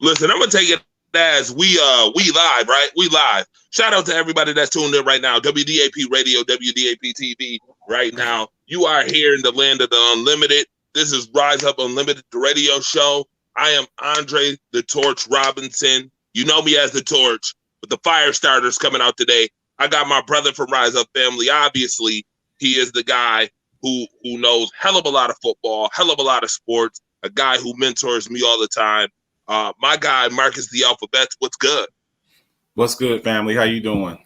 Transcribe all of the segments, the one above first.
Listen, I'm gonna take it as we live, right? We live. Shout out to everybody that's tuned in right now. WDAP Radio, WDAP TV. Right now, you are here in the land of the unlimited. This is Rise Up Unlimited, the radio show. I am Andre the Torch Robinson. You know me as the Torch, but the fire starter's coming out today. I got my brother from Rise Up Family. Obviously, he is the guy who knows hell of a lot of football, hell of a lot of sports. A guy who mentors me all the time. My guy, Marcus the Alphabets, what's good? What's good, family? How you doing?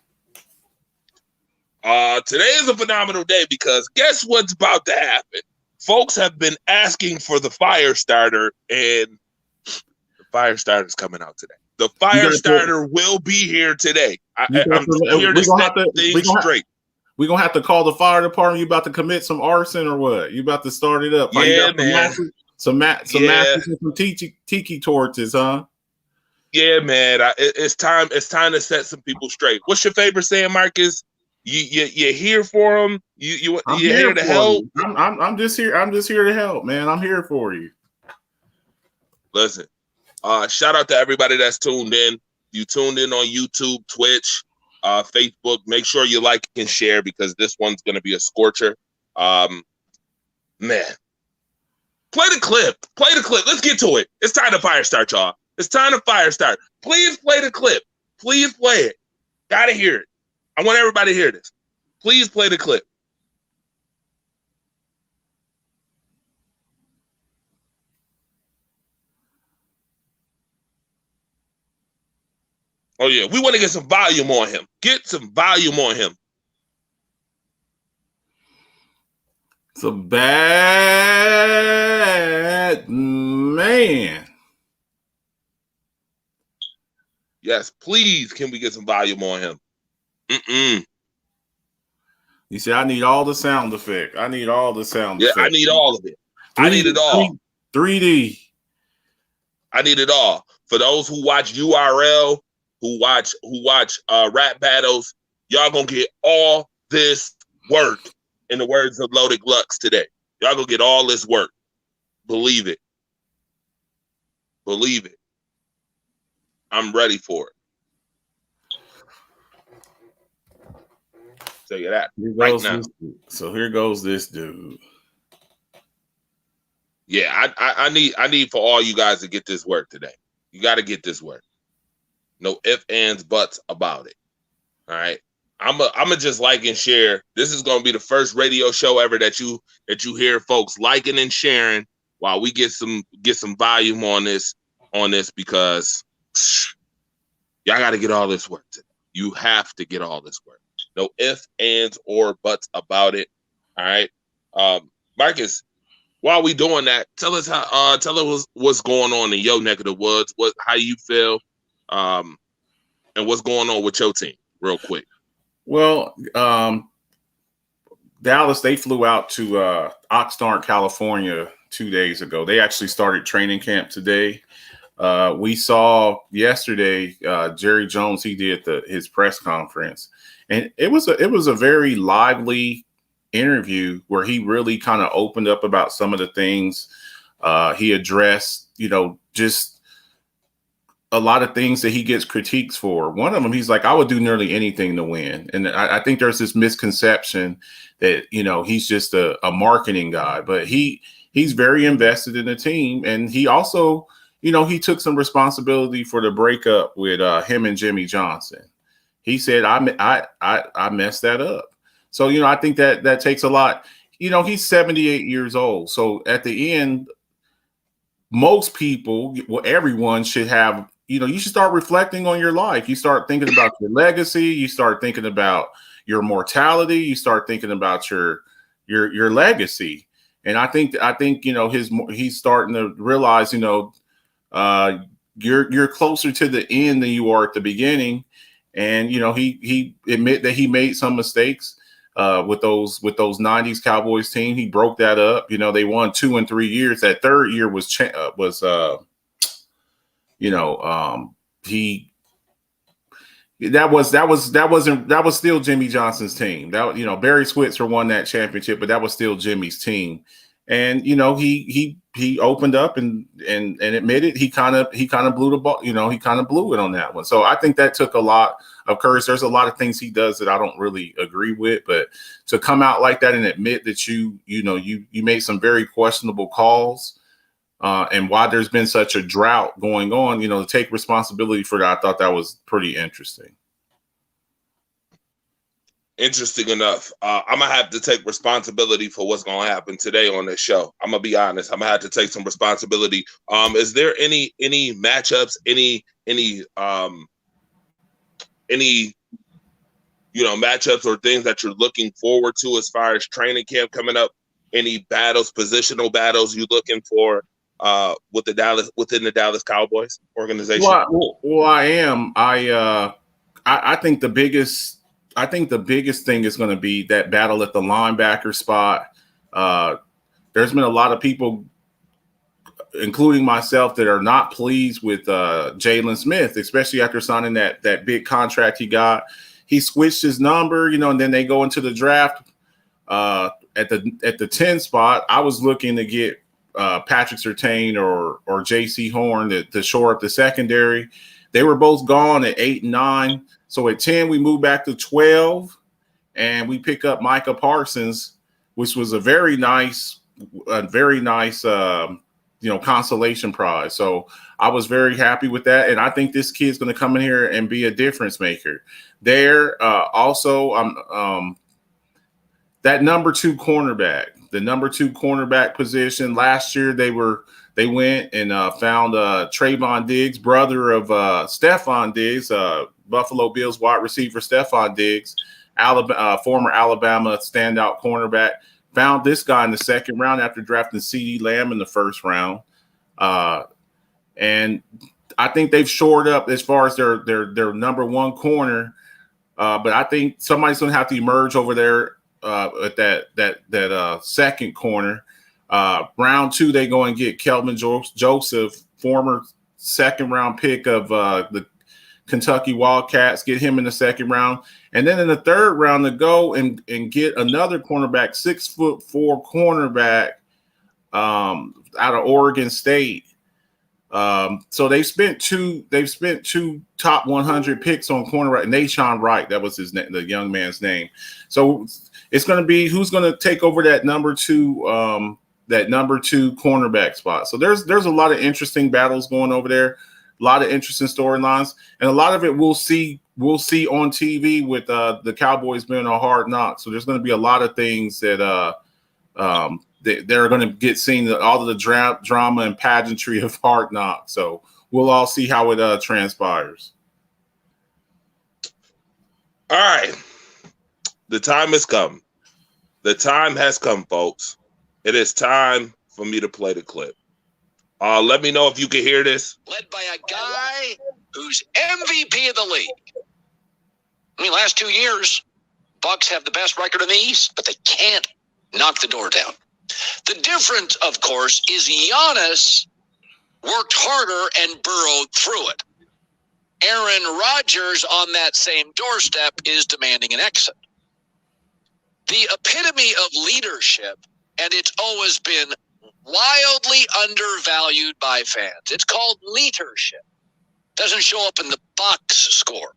Today is a phenomenal day because guess what's about to happen? Folks have been asking for the fire starter, and the fire starter is coming out today. The fire starter will be here today. I'm here to set things straight. We're going to have to call the fire department. You about to commit some arson or what? You about to start it up? Yeah, man. Some matches and some tiki torches, huh? Yeah, man. It's time. It's time to set some people straight. What's your favorite saying, Marcus? You're here for them. You're here to help. I'm just here. I'm just here to help, man. I'm here for you. Listen, shout out to everybody that's tuned in. You tuned in on YouTube, Twitch, Facebook. Make sure you like and share because this one's going to be a scorcher. Man. Play the clip. Play the clip. Let's get to it. It's time to fire start, y'all. It's time to fire start. Please play the clip. Please play it. Gotta hear it. I want everybody to hear this. Please play the clip. Oh, yeah. We want to get some volume on him. Get some volume on him. It's a bad man. Yes, please. Can we get some volume on him? You see, I need all the sound effect. I need all the sound effect. Yeah, I need all of it. I need it all. 3D. I need it all. For those who watch URL, who watch rap battles, y'all gonna get all this work. In the words of Loaded Lux today, y'all gonna get all this work. Believe it. Believe it. I'm ready for it. Tell you that right now. So here goes this dude. Yeah, I need for all you guys to get this work today. You got to get this work. No ifs, ands, buts about it. All right. I'm a just like and share. This is gonna be the first radio show ever that you hear folks liking and sharing while we get some volume on this because y'all got to get all this work today. You have to get all this work. No ifs, ands, or buts about it. All right, Marcus. While we doing that, tell us what's going on in your neck of the woods. How you feel, and what's going on with your team, real quick. Well, Dallas, they flew out to Oxnard, California 2 days ago. They actually started training camp today. We saw yesterday Jerry Jones. He did his press conference, and it was a very lively interview where he really kind of opened up about some of the things he addressed. Just a lot of things that he gets critiques for. One of them, he's like, I would do nearly anything to win. And I think there's this misconception that, he's just a marketing guy, but he's very invested in the team. And he also, he took some responsibility for the breakup with him and Jimmy Johnson. He said, I messed that up. So, I think that takes a lot. He's 78 years old. So at the end, most people, everyone should have, you should start reflecting on your life. You start thinking about your legacy. You start thinking about your mortality. You start thinking about your legacy. And I think he's starting to realize, you're closer to the end than you are at the beginning. And, he admit that he made some mistakes with those 90s Cowboys team. He broke that up. They won 2 and 3 years. That third year was that was still Jimmy Johnson's team. That Barry Switzer won that championship, but that was still Jimmy's team. And he opened up and admitted he kind of blew the ball. He kind of blew it on that one. So I think that took a lot of courage. There's a lot of things he does that I don't really agree with, but to come out like that and admit that you made some very questionable calls, and why there's been such a drought going on, to take responsibility for that, I thought that was pretty interesting. Interesting enough. I'm gonna have to take responsibility for what's gonna happen today on this show. I'm gonna be honest. I'm gonna have to take some responsibility. Is there any matchups, any matchups or things that you're looking forward to as far as training camp coming up? Any battles, positional battles you looking for within the Dallas Cowboys organization? Well, I am. I think the biggest thing is going to be that battle at the linebacker spot. There's been a lot of people, including myself, that are not pleased with Jalen Smith, especially after signing that big contract he got. He switched his number, and then they go into the draft at the 10 spot. I was looking to get Patrick Surtain or J.C. Horn to shore up the secondary. They were both gone at 8 and 9. So at 10, we move back to 12, and we pick up Micah Parsons, which was a very nice consolation prize. So I was very happy with that, and I think this kid's going to come in here and be a difference maker. There, also, that number 2 cornerback, the number 2 cornerback position. Last year, they went and found Trayvon Diggs, brother of Stephon Diggs, Buffalo Bills wide receiver Stephon Diggs, former Alabama standout cornerback. Found this guy in the second round after drafting CeeDee Lamb in the first round. And I think they've shored up as far as their number 1 corner. But I think somebody's going to have to emerge over there at that second corner. Round 2, they go and get Kelvin Joseph, former second round pick of the Kentucky Wildcats, get him in the second round. And then in the third round to go and get another cornerback, 6'4" cornerback out of Oregon State. So they've spent two top 100 picks on cornerback. Nashawn Wright, that was the young man's name. So it's going to be who's going to take over that number 2 cornerback spot. So there's a lot of interesting battles going over there, a lot of interesting storylines, and a lot of it we'll see on TV with the Cowboys being a Hard Knock. So there's going to be a lot of things that they're going to get seen, all of the drama and pageantry of Hard Knock. So we'll all see how it transpires. All right. The time has come. The time has come, folks. It is time for me to play the clip. Let me know if you can hear this. Led by a guy who's MVP of the league. I mean, last 2 years, Bucs have the best record in the East, but they can't knock the door down. The difference, of course, is Giannis worked harder and burrowed through it. Aaron Rodgers on that same doorstep is demanding an exit. The epitome of leadership, and it's always been wildly undervalued by fans. It's called leadership. Doesn't show up in the box score.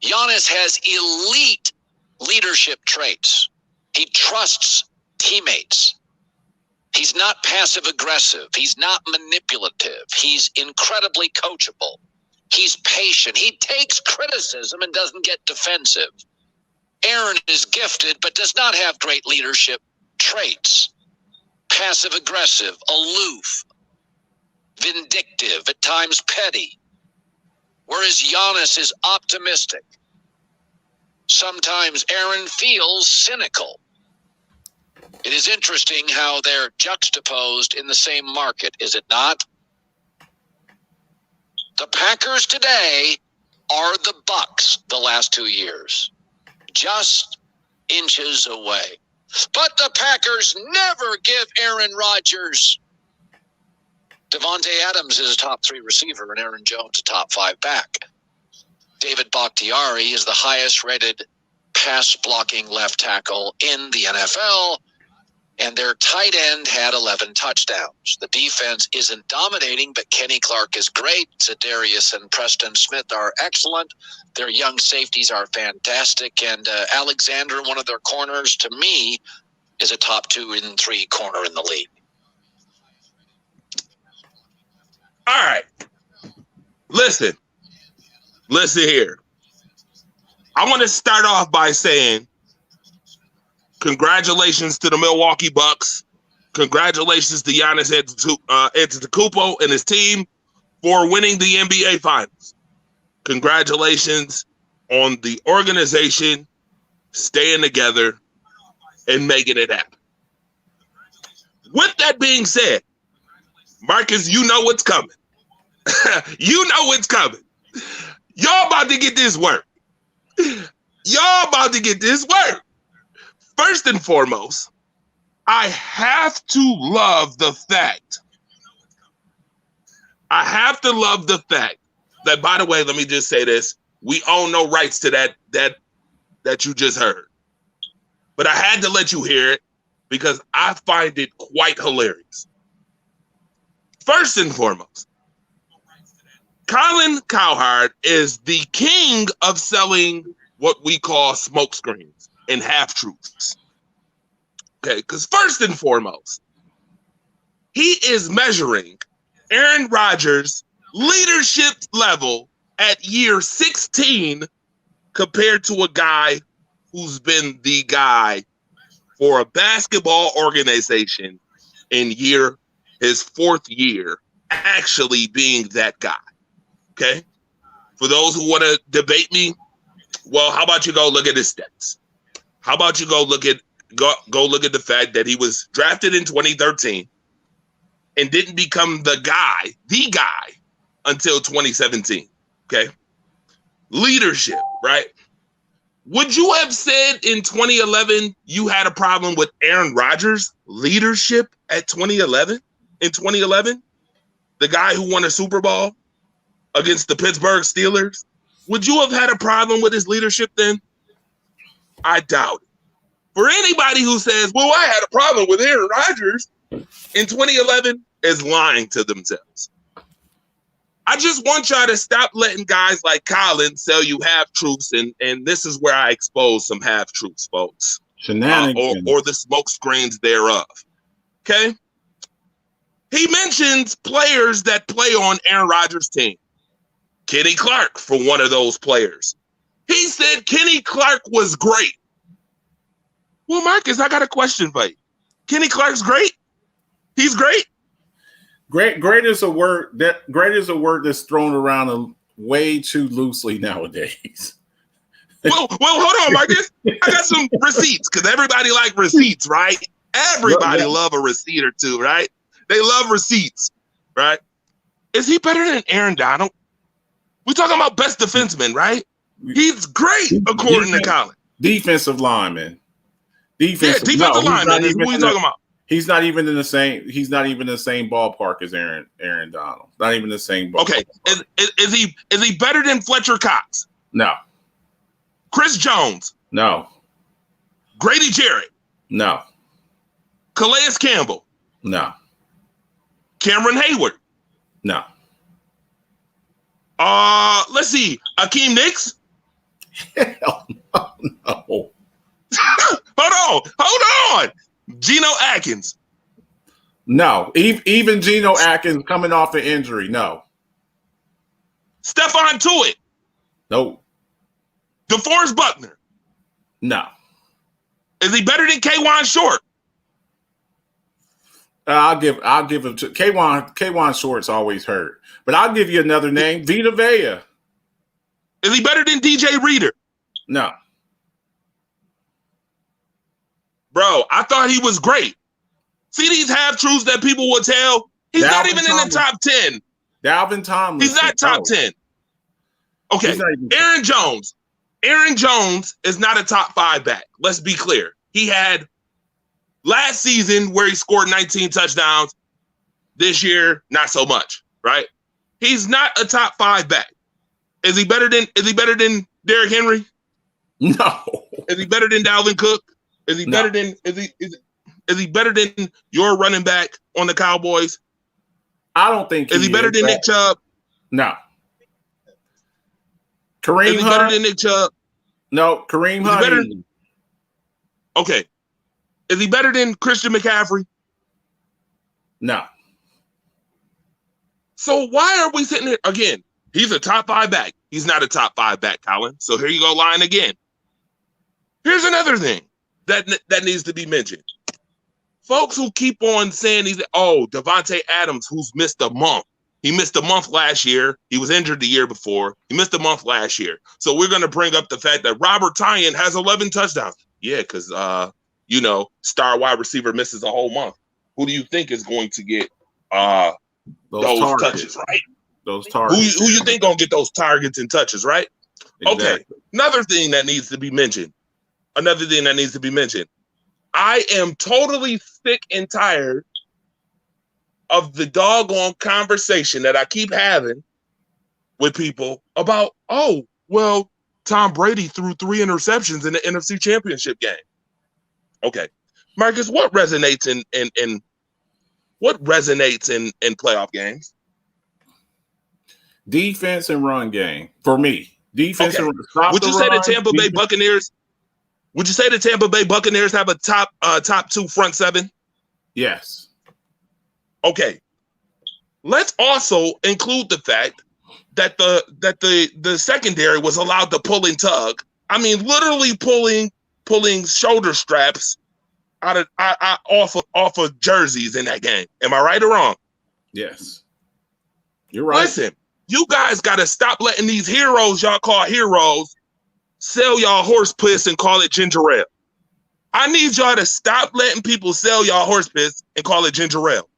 Giannis has elite leadership traits. He trusts teammates. He's not passive aggressive. He's not manipulative. He's incredibly coachable. He's patient. He takes criticism and doesn't get defensive. Aaron is gifted, but does not have great leadership traits. Passive aggressive, aloof, vindictive, at times petty. Whereas Giannis is optimistic. Sometimes Aaron feels cynical. It is interesting how they're juxtaposed in the same market, is it not? The Packers today are the Bucs the last 2 years. Just inches away. But the Packers never give Aaron Rodgers. Devontae Adams is a top 3 receiver and Aaron Jones a top 5 back. David Bakhtiari is the highest rated pass blocking left tackle in the NFL. and their tight end had 11 touchdowns. The defense isn't dominating, but Kenny Clark is great. Za'Darius and Preston Smith are excellent. Their young safeties are fantastic, and Alexander, one of their corners, to me, is a top 2 and 3 corner in the league. All right. Listen here. I want to start off by saying congratulations to the Milwaukee Bucks. Congratulations to Giannis Antetokounmpo and his team for winning the NBA Finals. Congratulations on the organization staying together and making it happen. With that being said, Marcus, you know what's coming. You know what's coming. Y'all about to get this work. Y'all about to get this work. First and foremost, I have to love the fact. That, by the way, let me just say this. We own no rights to that you just heard. But I had to let you hear it because I find it quite hilarious. First and foremost, Colin Cowherd is the king of selling what we call smoke screens and half-truths. Okay, because first and foremost, he is measuring Aaron Rodgers' leadership level at year 16 compared to a guy who's been the guy for a basketball organization in his 4th year, actually being that guy. Okay? For those who want to debate me, well, how about you go look at his stats? How about you go look at the fact that he was drafted in 2013 and didn't become the guy until 2017. Okay? Leadership, right? Would you have said in 2011 you had a problem with Aaron Rodgers' leadership at 2011? In 2011, the guy who won a Super Bowl against the Pittsburgh Steelers, would you have had a problem with his leadership then? I doubt it. For anybody who says, well, I had a problem with Aaron Rodgers in 2011 is lying to themselves. I just want y'all to stop letting guys like Colin sell you half-truths, and this is where I expose some half-truths, folks. Shenanigans. Or the smoke screens thereof. Okay? He mentions players that play on Aaron Rodgers' team. Kenny Clark for one of those players. He said Kenny Clark was great. Well, Marcus, I got a question for you. Kenny Clark's great? He's great? Great is a word that's thrown around way too loosely nowadays. Well, hold on, Marcus. I got some receipts because everybody like receipts, right? Everybody love a receipt or two, right? They love receipts, right? Is he better than Aaron Donald? We're talking about best defenseman, right? He's great, according to Colin. Defensive lineman. Defensive lineman is who we talking about. He's not even in the same ballpark as Aaron Donald. Not even the same ballpark. Okay. Is he better than Fletcher Cox? No. Chris Jones? No. Grady Jarrett? No. Calais Campbell? No. Cameron Hayward? No. Let's see. Akeem Nicks? Hell no. Hold on. Geno Atkins? No. Even Geno Atkins coming off an injury, no. Stephon Tuitt? No. DeForest Buckner? No. Is he better than K'Wan Short? I'll give him to K'Wan Short's always hurt. But I'll give you another name, Vita Vea. Is he better than DJ Reader? No. Bro, I thought he was great. See these half-truths that people will tell? He's not even in the top 10. Dalvin Tomlinson. He's not top 10. Okay, Aaron Jones. Aaron Jones is not a top 5 back. Let's be clear. He had last season where he scored 19 touchdowns. This year, not so much, right? He's not a top 5 back. Is he better than Derrick Henry? No. Is he better than Dalvin Cook? Is he better than Is he better than your running back on the Cowboys? I don't think is he better than Nick Chubb? No. Kareem Is he better than Nick Chubb? No, Kareem Hunt. Okay. Is he better than Christian McCaffrey? No. So why are we sitting here again? He's a top 5 back. He's not a top 5 back, Colin. So here you go, lying again. Here's another thing that needs to be mentioned. Folks who keep on saying Devontae Adams, who's missed a month. He missed a month last year. He was injured the year before. He missed a month last year. So we're going to bring up the fact that Robert Tyan has 11 touchdowns. Yeah, because, star wide receiver misses a whole month. Who do you think is going to get those touches, right? Those targets. Who you think going to get those targets and touches, right? Exactly. Okay, another thing that needs to be mentioned. I am totally sick and tired of the doggone conversation that I keep having with people about, Tom Brady threw 3 interceptions in the NFC Championship game. Okay. Marcus, what resonates in playoff games? Defense and run game. For me. Defense and run. Would you say the Tampa Bay Buccaneers have a top 2 front 7? Yes. Okay. Let's also include the fact that the secondary was allowed to pull and tug. I mean, literally pulling shoulder straps off of jerseys in that game. Am I right or wrong? Yes. You're right. Listen, you guys got to stop letting these heroes y'all call heroes sell y'all horse piss and call it ginger ale. I need y'all to stop letting people sell y'all horse piss and call it ginger ale.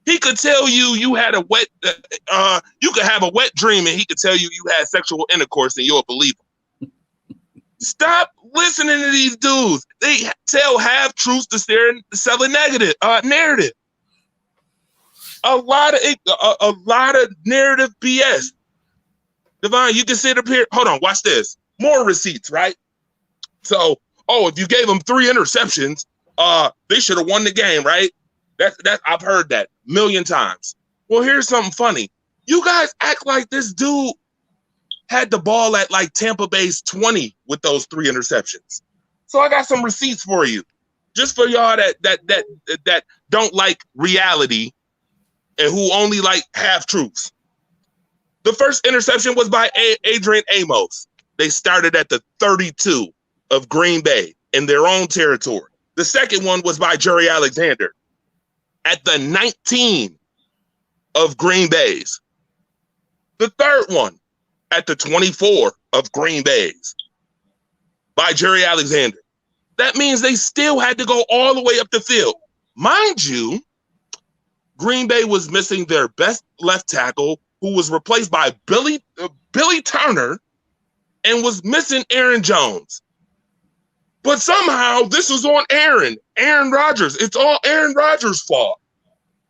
He could tell you had a wet, you could have a wet dream, and he could tell you had sexual intercourse, and you'll believe him. Stop listening to these dudes. They tell half truths to sell a negative narrative. A lot of narrative BS. Devon, you can sit up here. Hold on, watch this. More receipts, right? So, if you gave them 3 interceptions, they should have won the game, right? That I've heard that 1,000,000 times. Well, here's something funny. You guys act like this dude had the ball at like Tampa Bay's 20 with those 3 interceptions. So I got some receipts for you, just for y'all that don't like reality and who only like half truths. The first interception was by Adrian Amos. They started at the 32 of Green Bay in their own territory. The second one was by Jerry Alexander at the 19 of Green Bay's. The third one at the 24 of Green Bay's by Jerry Alexander. That means they still had to go all the way up the field. Mind you, Green Bay was missing their best left tackle, who was replaced by Billy Turner, and was missing Aaron Jones. But somehow this was on Aaron Rodgers. It's all Aaron Rodgers' fault.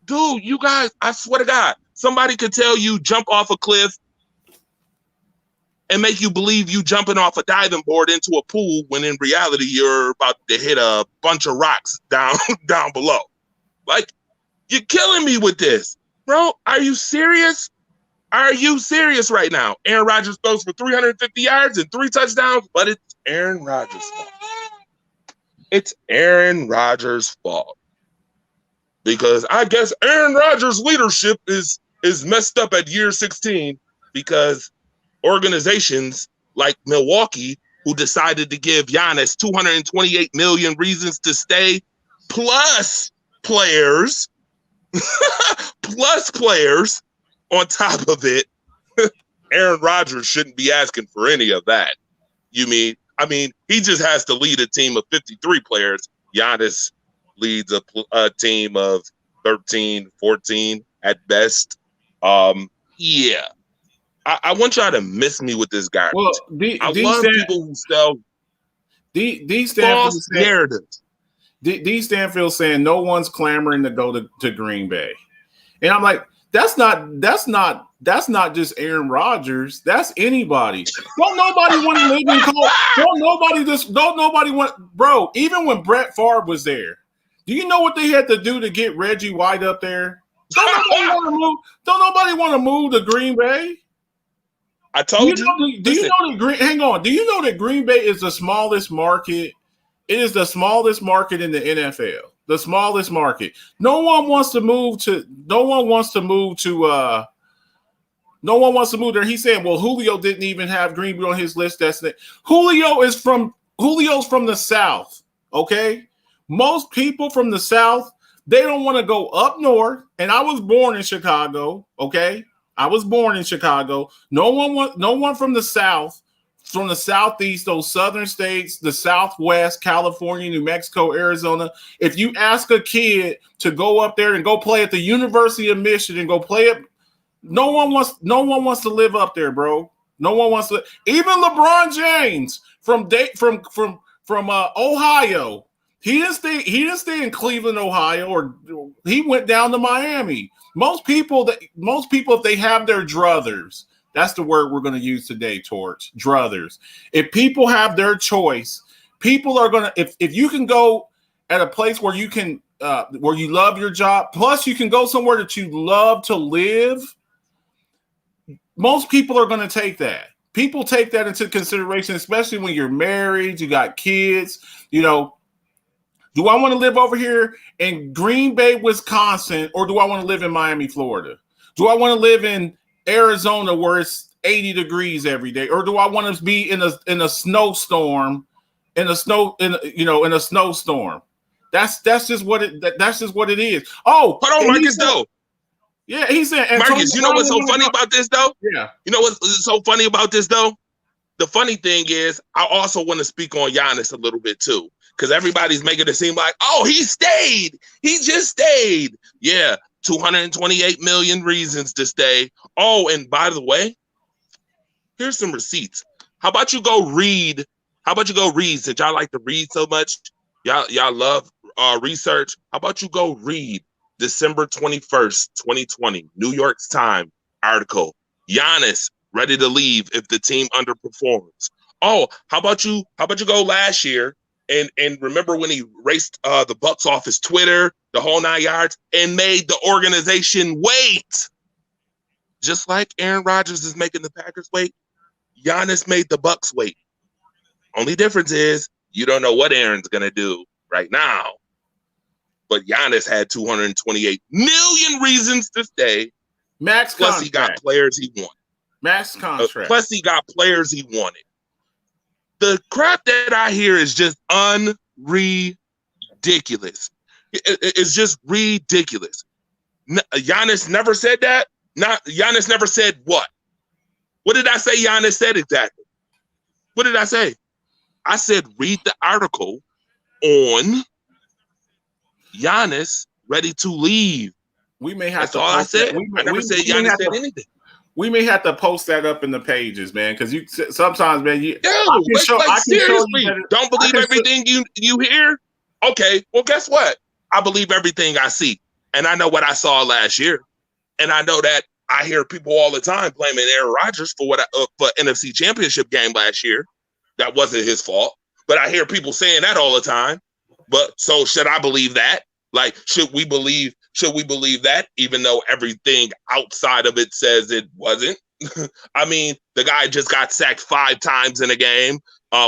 Dude, you guys, I swear to God, somebody could tell you jump off a cliff and make you believe you jumping off a diving board into a pool when in reality you're about to hit a bunch of rocks down below. Like, you're killing me with this. Bro, are you serious? Are you serious right now? Aaron Rodgers throws for 350 yards and 3 touchdowns, but it's Aaron Rodgers' fault. It's Aaron Rodgers' fault. Because I guess Aaron Rodgers' leadership is messed up at year 16 because organizations like Milwaukee, who decided to give Giannis 228 million reasons to stay, plus players on top of it, Aaron Rodgers shouldn't be asking for any of that. I mean, he just has to lead a team of 53 players. Giannis leads a team of 13, 14 at best. Yeah. I want y'all to miss me with this garbage. Well, I love people who sell false narratives. D. Stanfield saying no one's clamoring to go to Green Bay. And I'm like, that's not just Aaron Rodgers. That's anybody. Don't nobody want to live in cold. Don't nobody want, bro. Even when Brett Favre was there, Do you know what they had to do to get Reggie White up there? Don't nobody want to move to Green Bay? I told you. Do you know that hang on? Do you know that Green Bay is the smallest market? It is the smallest market in the NFL. The smallest market. No one wants to move there. He's saying, well, Julio didn't even have Green Bay on his list. Julio's from the South. Okay. Most people from the South, they don't want to go up north. And I was born in Chicago. Okay. I was born in Chicago. No one from the South, from the Southeast, those southern states, the Southwest, California, New Mexico, Arizona. If you ask a kid to go up there and go play at the University of Michigan, go play it, no one wants to live up there, bro. No one wants to. Even LeBron James from Ohio, he didn't stay in Cleveland, Ohio, or he went down to Miami. Most people, if they have their druthers, that's the word we're going to use today, Torch, druthers. If people have their choice, people are going to, if you can go at a place where you can, where you love your job, plus you can go somewhere that you love to live, most people are going to take that. People take that into consideration, especially when you're married, you got kids, you know. Do I want to live over here in Green Bay, Wisconsin, or do I want to live in Miami, Florida? Do I want to live in Arizona where it's 80 degrees every day, or do I want to be in a snowstorm, in a snowstorm? That's just what it is. Oh, hold on, Marcus, though. Yeah, he said. Marcus, you know what's so funny about this, though? Yeah. You know what's so funny about this, though? The funny thing is, I also want to speak on Giannis a little bit too, because everybody's making it seem like, oh, he stayed. He just stayed. Yeah, 228 million reasons to stay. Oh, and by the way, here's some receipts. How about you go read? Since y'all like to read so much, y'all love research. How about you go read December 21st, 2020, New York Times article. Giannis ready to leave if the team underperforms. Oh, how about you go last year and remember when he raced the Bucks off his Twitter, the whole 9 yards, and made the organization wait. Just like Aaron Rodgers is making the Packers wait, Giannis made the Bucks wait. Only difference is you don't know what Aaron's gonna do right now. But Giannis had 228 million reasons to stay. Max plus contract. He got players he wanted. Max contract. Plus he got players he wanted. The crap that I hear is just ridiculous. It's just ridiculous. Giannis never said that. Giannis never said what? What did I say Giannis said exactly? What did I say? I said read the article on Giannis ready to leave. We may have That's to. all I said. I never said Giannis said anything. We may have to post that up in the pages, man, because you sometimes, man. Seriously, don't believe everything you hear. Okay, well, guess what? I believe everything I see, and I know what I saw last year, and I know that I hear people all the time blaming Aaron Rodgers for for NFC Championship game last year. That wasn't his fault, but I hear people saying that all the time. But so should I believe that? Like, should we believe that, even though everything outside of it says it wasn't? I mean, the guy just got sacked 5 times in a game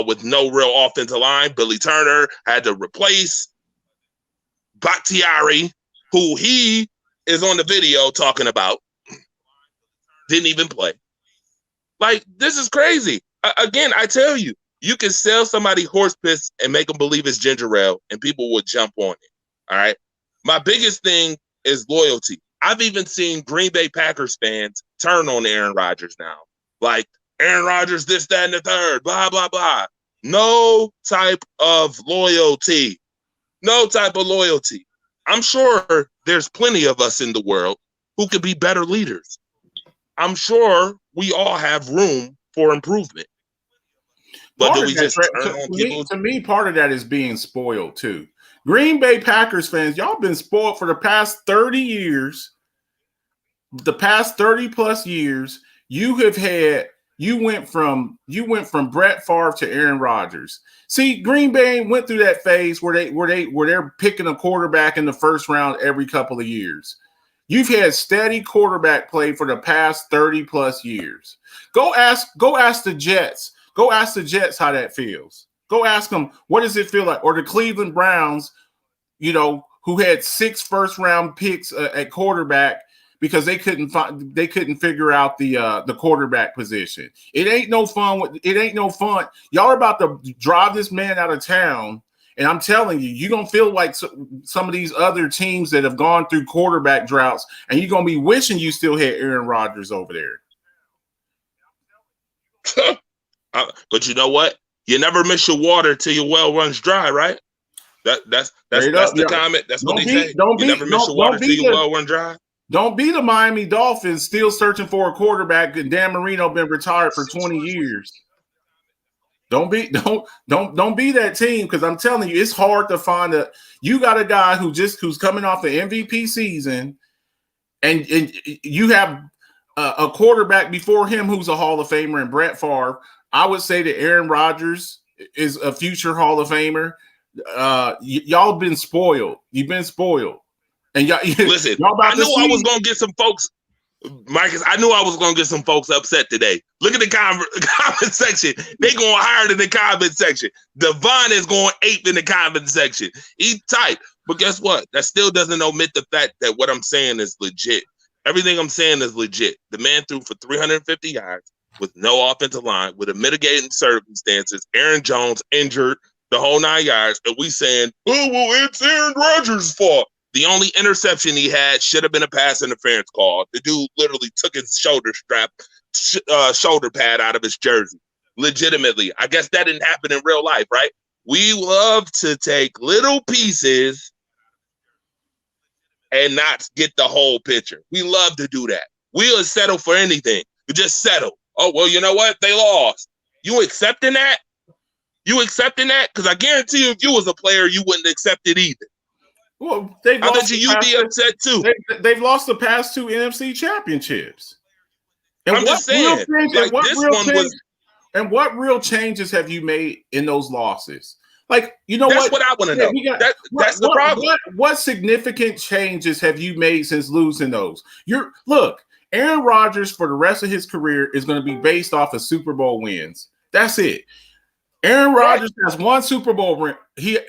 with no real offensive line. Billy Turner had to replace Bakhtiari, who he is on the video talking about. Didn't even play. Like, this is crazy. Again, I tell you, you can sell somebody horse piss and make them believe it's ginger ale, and people will jump on it. All right. My biggest thing is loyalty. I've even seen Green Bay Packers fans turn on Aaron Rodgers now. Like, Aaron Rodgers, this, that, and the third, blah, blah, blah. No type of loyalty. No type of loyalty. I'm sure there's plenty of us in the world who could be better leaders. I'm sure we all have room for improvement. But do we just turn on people? To me, part of that is being spoiled, too. Green Bay Packers fans, y'all been spoiled for the past 30 years. The past 30 plus years, you have had you went from Brett Favre to Aaron Rodgers. See, Green Bay went through that phase where they're picking a quarterback in the first round every couple of years. You've had steady quarterback play for the past 30 plus years. Go ask the Jets. Go ask the Jets how that feels. Go ask them, what does it feel like? Or the Cleveland Browns, who had 6 first-round picks at quarterback because they couldn't figure out the quarterback position. It ain't no fun. Y'all are about to drive this man out of town, and I'm telling you, you're gonna feel like some of these other teams that have gone through quarterback droughts, and you're gonna be wishing you still had Aaron Rodgers over there. But you know what? You never miss your water till your well runs dry, right? That's the comment. That's what they say. You never miss your water till your well runs dry. Don't be the Miami Dolphins still searching for a quarterback, and Dan Marino been retired for 20 years. Don't be that team, because I'm telling you, it's hard to find you got a guy who's coming off an MVP season, and you have a quarterback before him who's a Hall of Famer, and Brett Favre. I would say that Aaron Rodgers is a future Hall of Famer. Y'all been spoiled. You've been spoiled. And listen, I knew I was gonna get some folks, Marcus. I knew I was gonna get some folks upset today. Look at the comment section. They going higher in the comment section. Devon is going 8th in the comment section. He's tight, but guess what? That still doesn't omit the fact that what I'm saying is legit. Everything I'm saying is legit. The man threw for 350 yards with no offensive line, with a mitigating circumstances. Aaron Jones injured, the whole 9 yards, and we saying, oh well, it's Aaron Rodgers' fault. The only interception he had should have been a pass interference call. The dude literally took his shoulder pad out of his jersey. Legitimately. I guess that didn't happen in real life, right? We love to take little pieces and not get the whole picture. We love to do that. We'll settle for anything. We just settle. Oh, well, you know what? They lost. You accepting that? You accepting that? Because I guarantee you, if you was a player, you wouldn't accept it either. Well, I bet you'd be upset too. They've lost the past 2 NFC championships. And I'm just saying, what real changes have you made in those losses? Like, that's what I want to know. That's the problem. What significant changes have you made since losing those? Aaron Rodgers for the rest of his career is going to be based off of Super Bowl wins. That's it. Aaron Rodgers has 1 Super Bowl ring.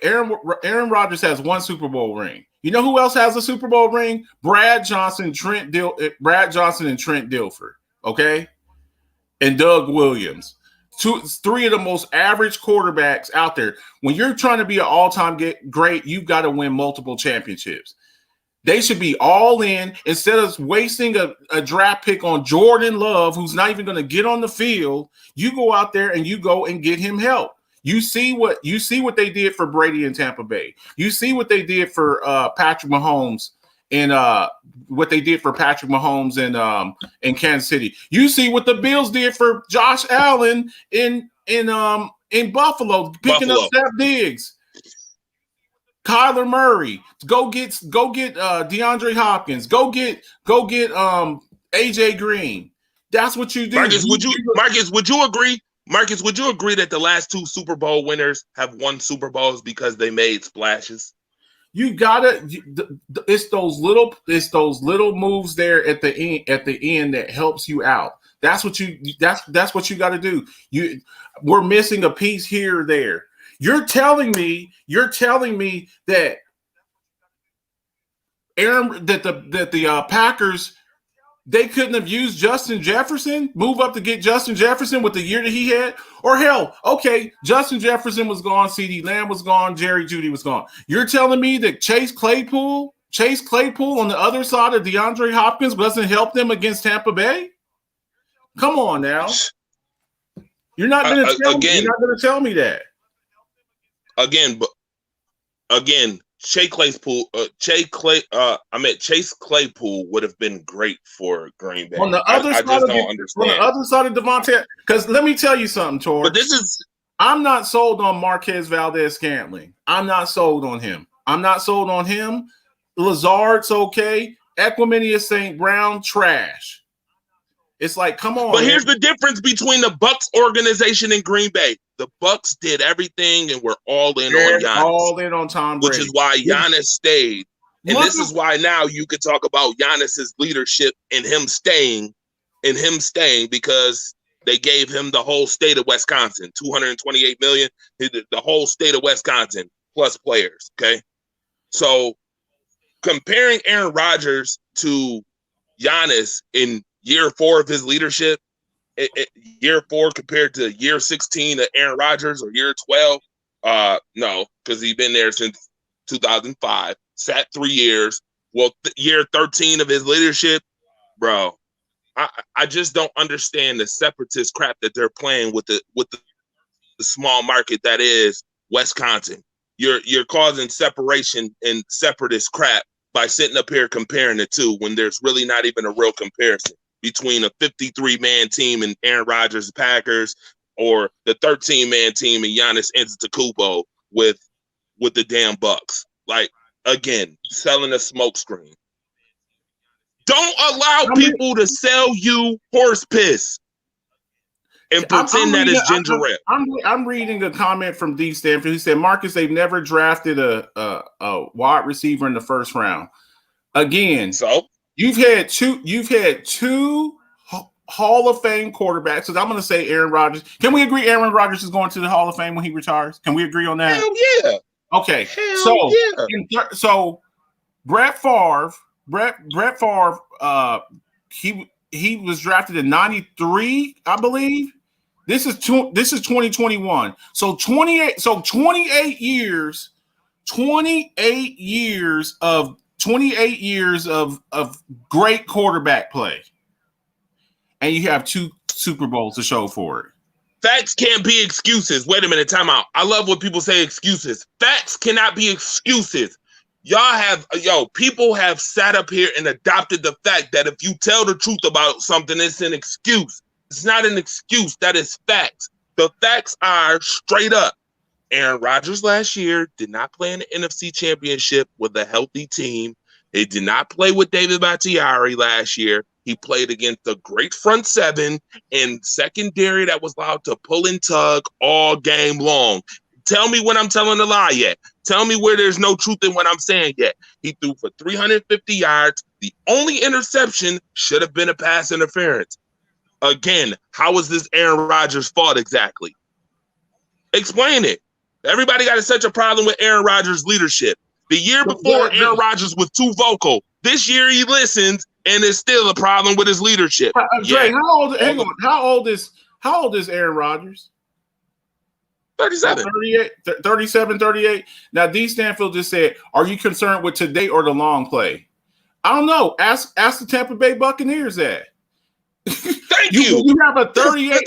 Aaron Rodgers has 1 Super Bowl ring. You know who else has a Super Bowl ring? Brad Johnson and Trent Dilfer, okay? And Doug Williams. 3 of the most average quarterbacks out there. When you're trying to be an all-time great, you've got to win multiple championships. They should be all in instead of wasting a draft pick on Jordan Love, who's not even going to get on the field. You go out there and you go and get him help. You see what they did for Brady in Tampa Bay. You see what they did for Patrick Mahomes and in Kansas City. You see what the Bills did for Josh Allen in Buffalo, picking up Steph Diggs. Kyler Murray, go get DeAndre Hopkins, go get AJ Green. That's what you do. Marcus, would you agree? Marcus, would you agree that the last 2 Super Bowl winners have won Super Bowls because they made splashes? You gotta. It's those little moves there at the end that helps you out. That's what you got to do. We're missing a piece here or there. You're telling me that the Packers, they couldn't have used Justin Jefferson, move up to get Justin Jefferson with the year that he had? Or hell, okay, Justin Jefferson was gone, CeeDee Lamb was gone, Jerry Jeudy was gone. You're telling me that Chase Claypool on the other side of DeAndre Hopkins doesn't help them against Tampa Bay? Come on now. You're not going to tell me that. Chase Claypool would have been great for Green Bay. On the other side of Devontae, because let me tell you something, Tor. But I'm not sold on Marquez Valdez-Scantling. I'm not sold on him. Lazard's okay. Equiminius St. Brown, trash. It's like, come on. But here's the difference between the Bucks organization and Green Bay. The Bucks did everything and were all in on Giannis. All in on Tom Brady. Which is why Giannis stayed. And this is why now you could talk about Giannis's leadership and him staying because they gave him the whole state of Wisconsin, $228 million, the whole state of Wisconsin plus players. Okay. So comparing Aaron Rodgers to Giannis in year 4 of his leadership, year 4 compared to year 16 of Aaron Rodgers or year 12, no, because he's been there since 2005, sat 3 years. Well, year 13 of his leadership, bro, I just don't understand the separatist crap that they're playing with the small market that is Wisconsin. You're causing separation and separatist crap by sitting up here comparing the two when there's really not even a real comparison between a 53-man team and Aaron Rodgers' Packers or the 13-man team and Giannis Antetokounmpo with the damn Bucks. Like, again, selling a smokescreen. Don't allow people to sell you horse piss and pretend that it's ginger ale. I'm reading a comment from D. Stanford. He said, Marcus, they've never drafted a wide receiver in the first round. Again, so you've had two Hall of Fame quarterbacks. So I'm going to say Aaron Rodgers. Can we agree Aaron Rodgers is going to the Hall of Fame when he retires? Can we agree on that? Hell yeah. Okay. Hell yeah. So Brett Favre, he was drafted in 93, I believe. This is 2021. So 28 years of great quarterback play. And you have 2 Super Bowls to show for it. Facts can't be excuses. Wait a minute, time out. I love when people say excuses. Facts cannot be excuses. People have sat up here and adopted the fact that if you tell the truth about something, it's an excuse. It's not an excuse. That is facts. The facts are straight up. Aaron Rodgers last year did not play in the NFC Championship with a healthy team. He did not play with David Bakhtiari last year. He played against a great front seven and secondary that was allowed to pull and tug all game long. Tell me when I'm telling a lie yet. Tell me where there's no truth in what I'm saying yet. He threw for 350 yards. The only interception should have been a pass interference. Again, how is this Aaron Rodgers' fault exactly? Explain it. Everybody got such a problem with Aaron Rodgers' leadership. The year before, Aaron Rodgers was too vocal. This year, he listens, and it's still a problem with his leadership. Dre, how old is Aaron Rodgers? 37. 38. Now, D. Stanfield just said, are you concerned with today or the long play? I don't know. Ask the Tampa Bay Buccaneers that. Thank you. You have a 38.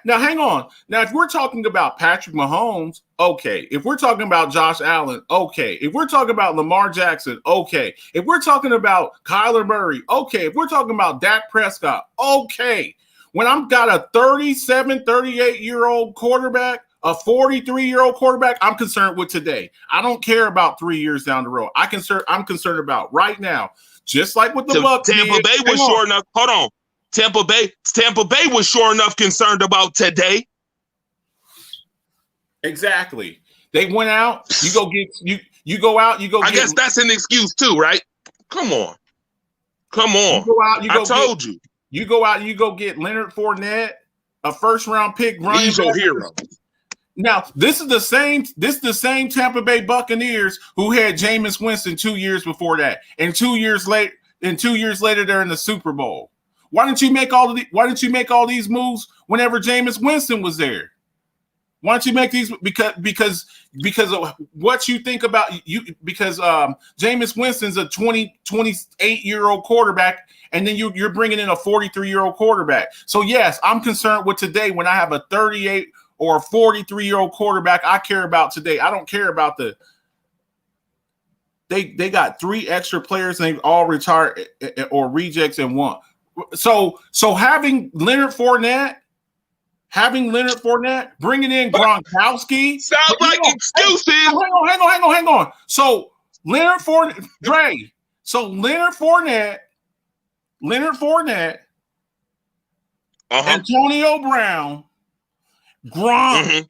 Now, hang on. Now, if we're talking about Patrick Mahomes, okay. If we're talking about Josh Allen, okay. If we're talking about Lamar Jackson, okay. If we're talking about Kyler Murray, okay. If we're talking about Dak Prescott, okay. When I've got a 37, 38-year-old quarterback, a 43-year-old quarterback, I'm concerned with today. I don't care about 3 years down the road. I'm concerned about right now. Just like with the Bucs. Tampa Bay was sure enough. Hold on. Tampa Bay was sure enough concerned about today. Exactly. They went out. You go get. I guess that's an excuse too, right? Come on. You go out. I told you. You go out. You go get Leonard Fournette, a first-round pick. He's your hero. Now, this is the same Tampa Bay Buccaneers who had Jameis Winston 2 years before that, and 2 years later, they're in the Super Bowl. Why didn't you make all these moves whenever Jameis Winston was there? Why don't you make these because of what you think about you? Because Jameis Winston's a 28-year-old quarterback, and then you're bringing in a 43-year-old quarterback. So yes, I'm concerned with today when I have a 38 or a 43-year-old quarterback. I care about today. I don't care about They got 3 extra players and they've all retired or rejects and one. So having Leonard Fournette, bringing in Gronkowski. Sounds like excuses. Hang on. So Leonard Fournette, Antonio Brown, Gronk. Mm-hmm.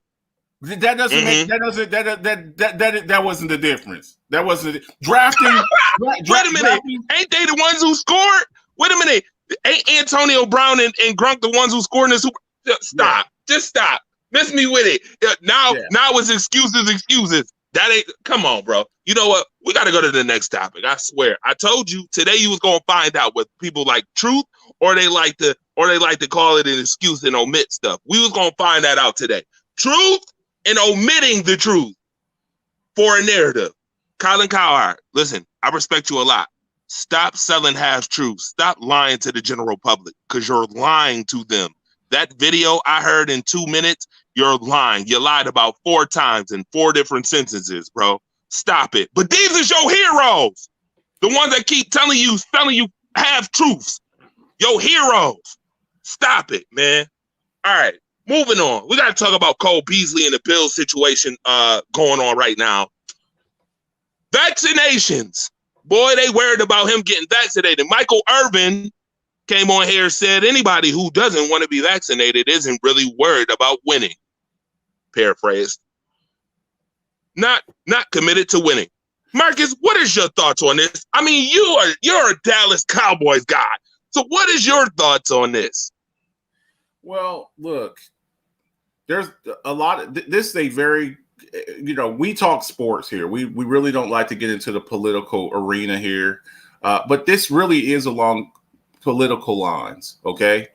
That doesn't make that wasn't the difference. That wasn't drafting. Wait a minute, ain't they the ones who scored? Wait a minute, ain't Antonio Brown and Gronk the ones who scored in the Super? Stop, just stop. Miss me with it. Now it's excuses. That ain't. Come on, bro. You know what? We got to go to the next topic. I swear. I told you today you was gonna find out what people like truth, or they like to call it an excuse and omit stuff. We was gonna find that out today. Truth and omitting the truth for a narrative. Colin Cowherd, listen, I respect you a lot. Stop selling half truths. Stop lying to the general public because you're lying to them. That video I heard in 2 minutes, you're lying. You lied about 4 times in 4 different sentences, bro. Stop it. But these are your heroes. The ones that keep telling you half truths. Your heroes. Stop it, man. All right. Moving on, we got to talk about Cole Beasley and the Bills situation going on right now. Vaccinations. Boy, they worried about him getting vaccinated. Michael Irvin came on here and said anybody who doesn't want to be vaccinated isn't really worried about winning. Paraphrased. Not committed to winning. Marcus, what is your thoughts on this? I mean, you're a Dallas Cowboys guy. So what is your thoughts on this? Well, look, there's a lot of this is a very, we talk sports here. We really don't like to get into the political arena here, but this really is along political lines. Okay,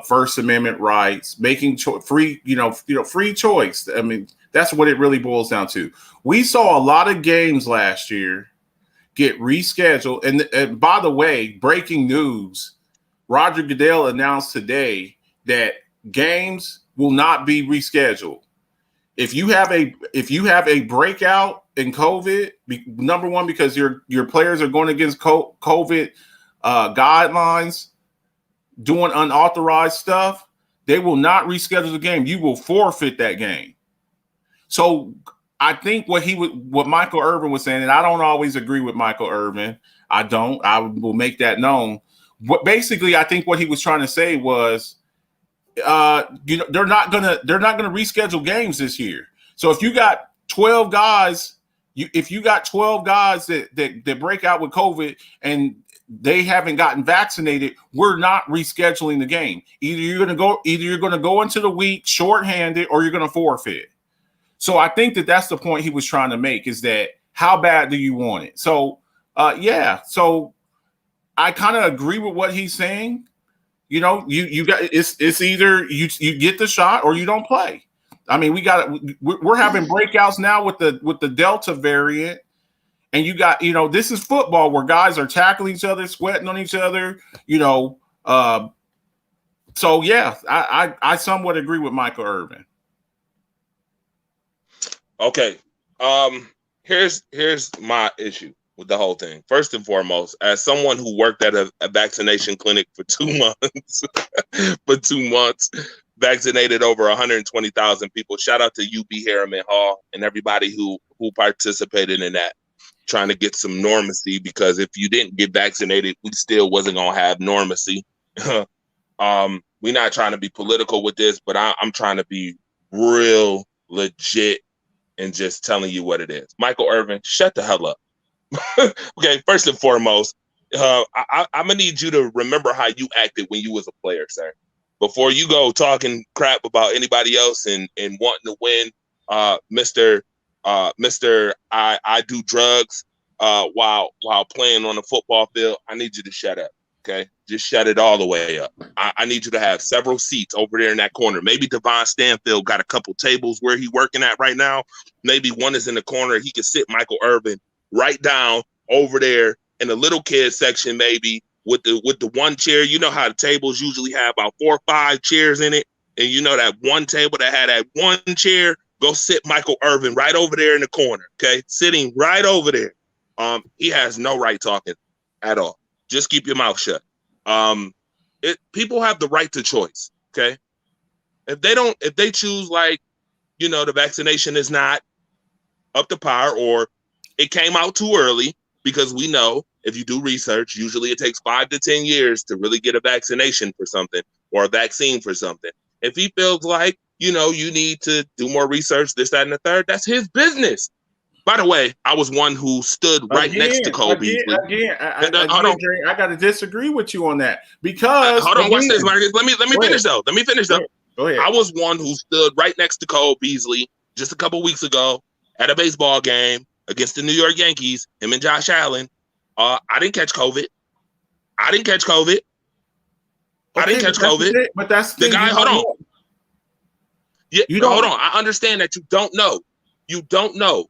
First Amendment rights, making free choice. I mean, that's what it really boils down to. We saw a lot of games last year get rescheduled, and by the way, breaking news: Roger Goodell announced today that games will not be rescheduled. If you have a breakout in COVID, number one, because your players are going against COVID guidelines, doing unauthorized stuff, they will not reschedule the game. You will forfeit that game. So I think what Michael Irvin was saying, and I don't always agree with Michael Irvin. I will make that known. But basically, I think what he was trying to say was, they're not gonna reschedule games this year. So if you got 12 guys, that break out with COVID and they haven't gotten vaccinated, we're not rescheduling the game. Either you're gonna go into the week shorthanded or you're gonna forfeit. So I think that's the point he was trying to make, is that how bad do you want it? So so I kind of agree with what he's saying. You got it's either you get the shot or you don't play. I mean, we're having breakouts now with the Delta variant, and you got this is football where guys are tackling each other, sweating on each other. So yeah, I somewhat agree with Michael Irvin. Okay, here's my issue with the whole thing. First and foremost, as someone who worked at a vaccination clinic for 2 months, vaccinated over 120,000 people. Shout out to UB Harriman Hall and everybody who participated in that, trying to get some normacy, because if you didn't get vaccinated, we still wasn't gonna have normacy. We're not trying to be political with this, but I'm trying to be real legit and just telling you what it is. Michael Irvin, shut the hell up. Okay, first and foremost, I'm gonna need you to remember how you acted when you was a player, sir. Before you go talking crap about anybody else and wanting to win, Mr. I do drugs while playing on the football field. I need you to shut up. Okay, just shut it all the way up. I need you to have several seats over there in that corner. Maybe Devon Stanfield got a couple tables where he working at right now. Maybe one is in the corner. He can sit Michael Irvin right down over there in the little kid section, maybe with the one chair. You know how the tables usually have about 4 or 5 chairs in it, and that one table that had that one chair. Go sit Michael Irvin right over there in the corner. Okay, sitting right over there. He has no right talking at all. Just keep your mouth shut. People have the right to choice. Okay, if they choose the vaccination is not up to par, or it came out too early, because we know if you do research, usually it takes 5 to 10 years to really get a vaccination for something. or a vaccine for something. If he feels like, you need to do more research, this, that, and the third, that's his business. By the way, I was one who stood right next to Cole Beasley. I got to disagree with you on that because hold on, watch this, Marcus. Let me finish though. Go ahead. I was one who stood right next to Cole Beasley just a couple weeks ago at a baseball game against the New York Yankees. Him and Josh Allen. I didn't catch COVID. But that's the guy. Hold on. Yeah, hold on. I understand that you don't know.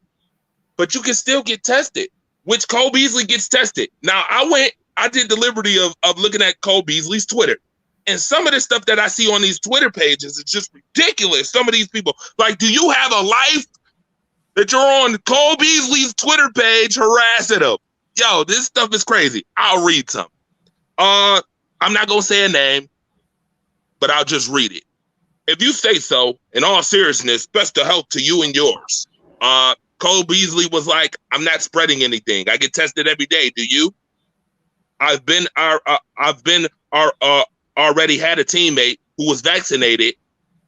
But you can still get tested, which Cole Beasley gets tested. Now, I did the liberty of looking at Cole Beasley's Twitter. And some of the stuff that I see on these Twitter pages is just ridiculous. Some of these people, like, do you have a life that you're on Cole Beasley's Twitter page harassing him? Yo, this stuff is crazy. I'll read some. I'm not going to say a name, but I'll just read it. If you say so, in all seriousness, best of health to you and yours. Cole Beasley was like, I'm not spreading anything. I get tested every day. Do you? I've already had a teammate who was vaccinated,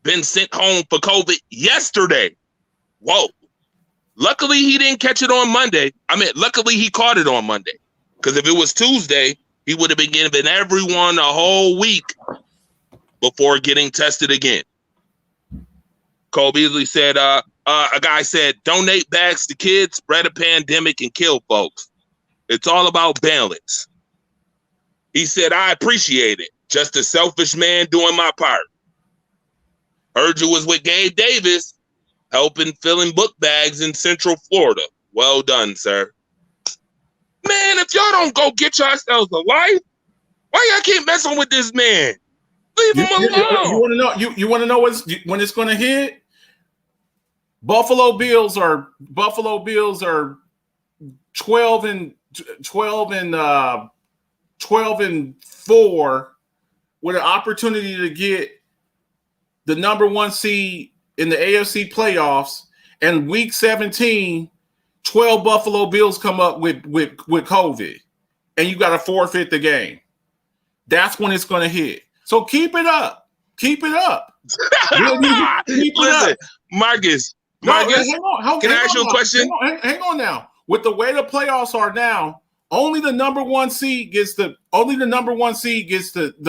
been sent home for COVID yesterday. Whoa. Luckily, he didn't catch it on Monday. Luckily, he caught it on Monday. Because if it was Tuesday, he would have been giving everyone a whole week before getting tested again. Cole Beasley said, a guy said, donate bags to kids, spread a pandemic, and kill folks. It's all about balance. He said, I appreciate it. Just a selfish man doing my part. Heard you was with Gabe Davis, helping filling book bags in Central Florida. Well done, sir. Man, if y'all don't go get yourselves a life, why y'all keep messing with this man? Leave him alone. You want to know when it's going to hit? Buffalo Bills are 12 and 4 with an opportunity to get the number 1 seed in the AFC playoffs, and week 17, 12 Buffalo Bills come up with COVID, and you got to forfeit the game. That's when it's going to hit. So keep it up. Keep it up. Listen, Marcus, can I ask you a question? Hang on now. With the way the playoffs are now, only the number 1 seed gets the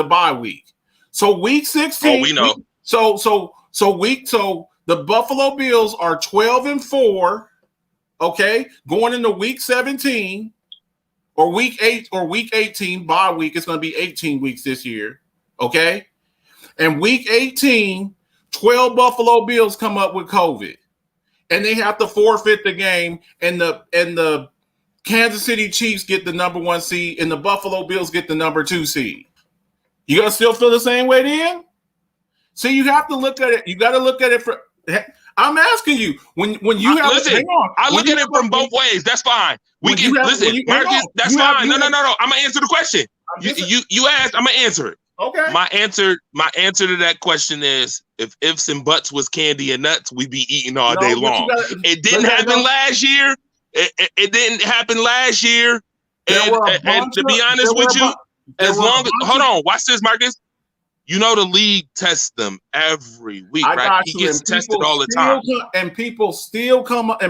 bye week. So week 16. Oh, we know. So the Buffalo Bills are 12 and 4. Okay, going into week 17 or week 8 or week 18 bye week. It's going to be 18 weeks this year. Okay, and week 18, 12 Buffalo Bills come up with COVID, and they have to forfeit the game. And the Kansas City Chiefs get the number 1 seed, and the Buffalo Bills get the number 2 seed. You gonna still feel the same way then? See, you have to look at it. You got to look at it for. I'm asking you when you have. Listen, I look at it from both ways. That's fine. Listen, Marcus. That's fine. No. I'm gonna answer the question. You asked. I'm gonna answer it. Okay. My answer to that question is: if ifs and buts was candy and nuts, we'd be eating all day long. It didn't happen last year. It didn't happen last year. And to be honest with you, hold on, watch this, Marcus. You know the league tests them every week, right? He gets tested all the time, and people still come up.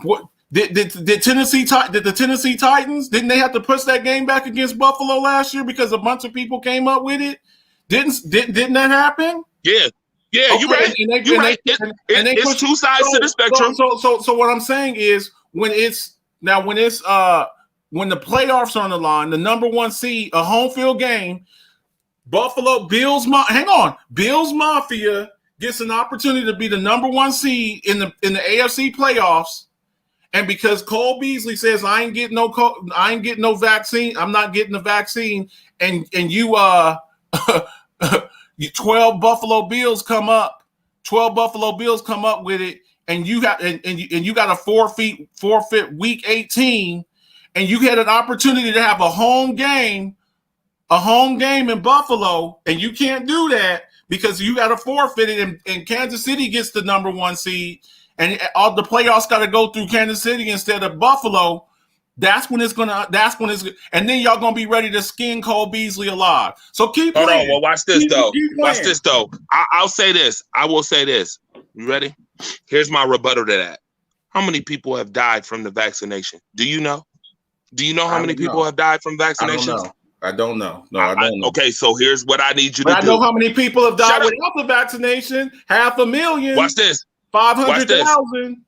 What did the Tennessee Titans? Didn't they have to push that game back against Buffalo last year because a bunch of people came up with it? Didn't that happen? Yeah, okay. You're right. It's two sides to the spectrum. So what I'm saying is when the playoffs are on the line, the number 1 seed, a home field game, Bills Mafia gets an opportunity to be the number 1 seed in the AFC playoffs, and because Cole Beasley says I ain't getting no vaccine, I'm not getting the vaccine, and you 12 Buffalo Bills come up with it, and you got to forfeit week 18. And you had an opportunity to have a home game in Buffalo, and you can't do that because you got to forfeit it, and Kansas City gets the number 1 seed, and all the playoffs got to go through Kansas City instead of Buffalo. That's when it's, and then y'all gonna be ready to skin Cole Beasley alive. So keep Hold playing. on. Well, watch this though. Keep Watch this though. I'll say this. I will say this. You ready? Here's my rebuttal to that. How many people have died from the vaccination? Do you know? Do you know how many people have died from vaccinations? I don't know. No, I don't know. Okay, so here's what I need you to do. I know how many people have died without the vaccination. 500,000. Watch this. 500,000.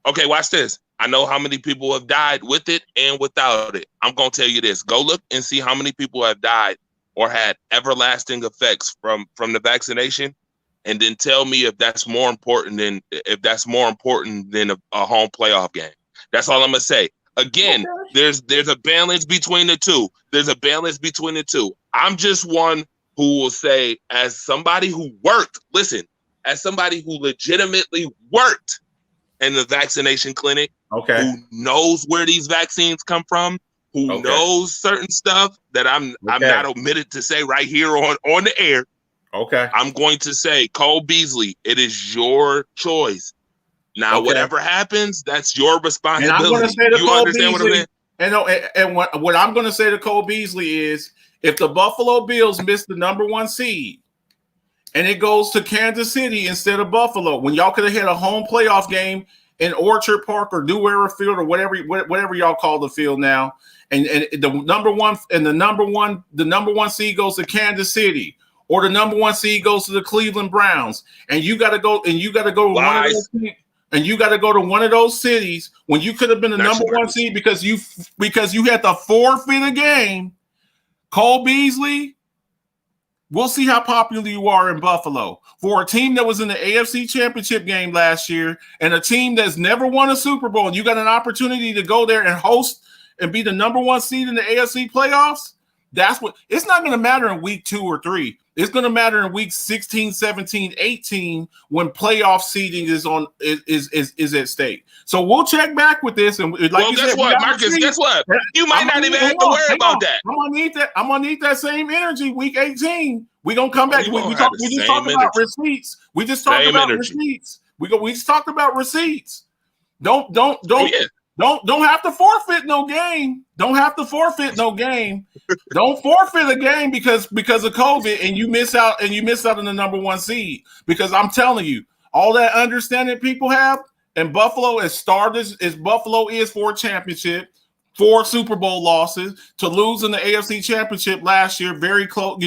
Okay, watch this. I know how many people have died with it and without it. I'm going to tell you this. Go look and see how many people have died or had everlasting effects from the vaccination, and then tell me if that's more important than a home playoff game. That's all I'm going to say. Again, there's a balance between the two. There's a balance between the two. I'm just one who will say, as somebody who worked, listen, as somebody who legitimately worked in the vaccination clinic, who knows where these vaccines come from, who knows certain stuff that I'm not omitted to say right here on the air. Okay. I'm going to say, Cole Beasley, it is your choice. Now, whatever happens, that's your responsibility. And I'm going to say to you Cole understand Beasley, what I'm saying? And what I'm going to say to Cole Beasley is, if the Buffalo Bills miss the number 1 seed and it goes to Kansas City instead of Buffalo, when y'all could have had a home playoff game in Orchard Park or New Era Field or whatever y'all call the field now, and the number one seed goes to Kansas City, or the number 1 seed goes to the Cleveland Browns, and you got to go to one of those teams. And you got to go to one of those cities when you could have been the number 1 seed because you had to forfeit a game. Cole Beasley, we'll see how popular you are in Buffalo. For a team that was in the AFC Championship game last year and a team that's never won a Super Bowl, and you got an opportunity to go there and host and be the number 1 seed in the AFC playoffs, it's not going to matter in week 2 or 3. It's going to matter in week 16, 17, 18 when playoff seeding is at stake. So we'll check back with this. And guess what, Marcus? Guess what? You might not even have to worry about that. I'm gonna need that same energy week 18. We're gonna come back. We just talked about receipts. We just talked about receipts. We just talked about receipts. Don't have to forfeit no game. Don't forfeit a game because of COVID and you miss out on the number 1 seed. Because I'm telling you, all that understanding people have, and Buffalo, as started as Buffalo is for a championship, 4 Super Bowl losses, to lose in the AFC Championship last year, very close,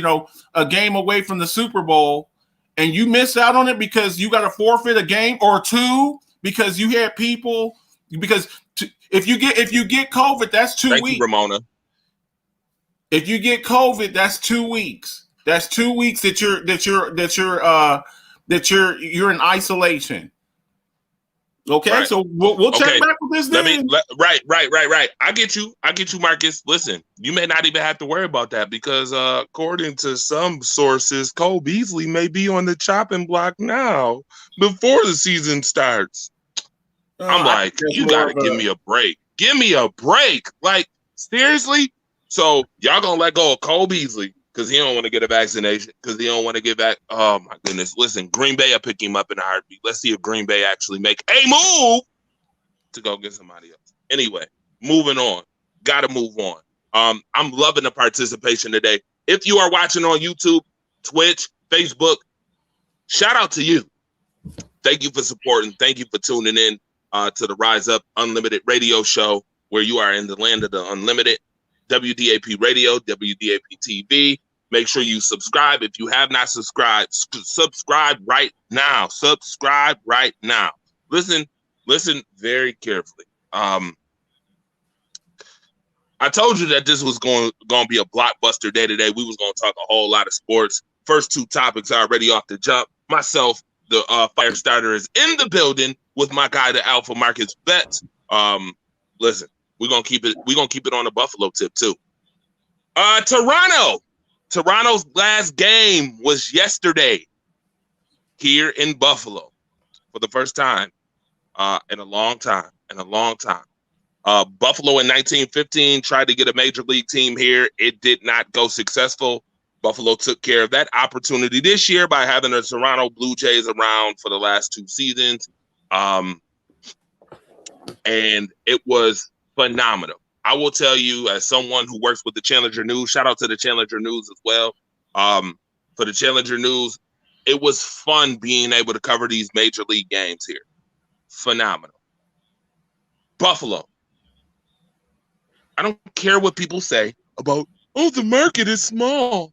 a game away from the Super Bowl, and you miss out on it because you got to forfeit a game or 2 because you had people. Because if you get COVID, that's 2 weeks. Thank you, Ramona. If you get COVID, that's 2 weeks. That's 2 weeks that you're in isolation. Okay, right. So we'll check back with this. Right. I get you, Marcus. Listen, you may not even have to worry about that because according to some sources, Cole Beasley may be on the chopping block now before the season starts. I'm like, you gotta give me a break. Give me a break. Like, seriously? So y'all gonna let go of Cole Beasley because he don't want to get a vaccination, because he don't want to get back. Oh my goodness. Listen, Green Bay will pick him up in a heartbeat. Let's see if Green Bay actually make a move to go get somebody else. Anyway, moving on. Gotta move on. I'm loving the participation today. If you are watching on YouTube, Twitch, Facebook, shout out to you. Thank you for supporting. Thank you for tuning in to the Rise Up Unlimited radio show, where you are in the land of the unlimited. WDAP Radio, WDAP TV. Make sure you subscribe. If you have not subscribed, subscribe right now. Subscribe right now. Listen very carefully. I told you that this was going to be a blockbuster day today. We was going to talk a whole lot of sports. First 2 topics are already off the jump. Myself, the fire starter, is in the building with my guy, the Alpha Marcus Betts. Listen, we're gonna keep it on the Buffalo tip too. Toronto's last game was yesterday here in Buffalo for the first time in a long time. Buffalo in 1915 tried to get a major league team here. It did not go successful. Buffalo took care of that opportunity this year by having the Toronto Blue Jays around for the last 2 seasons. And it was phenomenal. I will tell you, as someone who works with the Challenger News, shout out to the Challenger News as well. For the Challenger News, it was fun being able to cover these major league games here. Phenomenal. Buffalo. I don't care what people say about, oh, the market is small.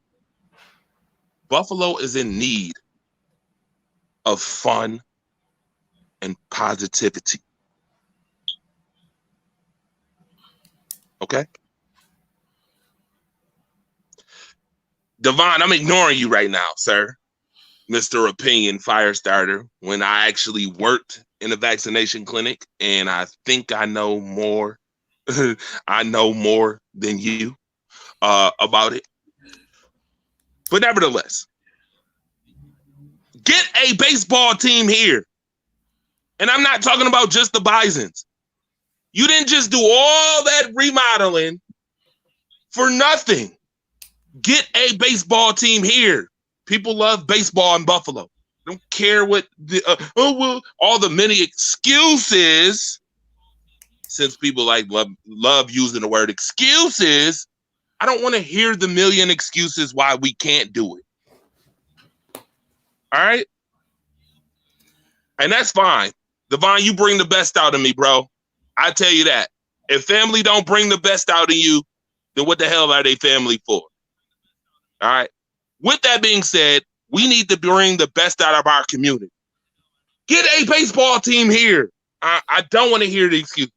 Buffalo is in need of fun and positivity. Okay? Devon, I'm ignoring you right now, sir. Mr. Opinion Firestarter, when I actually worked in a vaccination clinic, and I think I know more. I know more than you about it. But nevertheless, get a baseball team here. And I'm not talking about just the Bisons. You didn't just do all that remodeling for nothing. Get a baseball team here. People love baseball in Buffalo. Don't care what all the many excuses. Since people love using the word excuses, I don't want to hear the million excuses why we can't do it. All right? And that's fine. Devon, you bring the best out of me, bro. I tell you that. If family don't bring the best out of you, then what the hell are they family for? All right? With that being said, we need to bring the best out of our community. Get a baseball team here. I don't want to hear the excuse.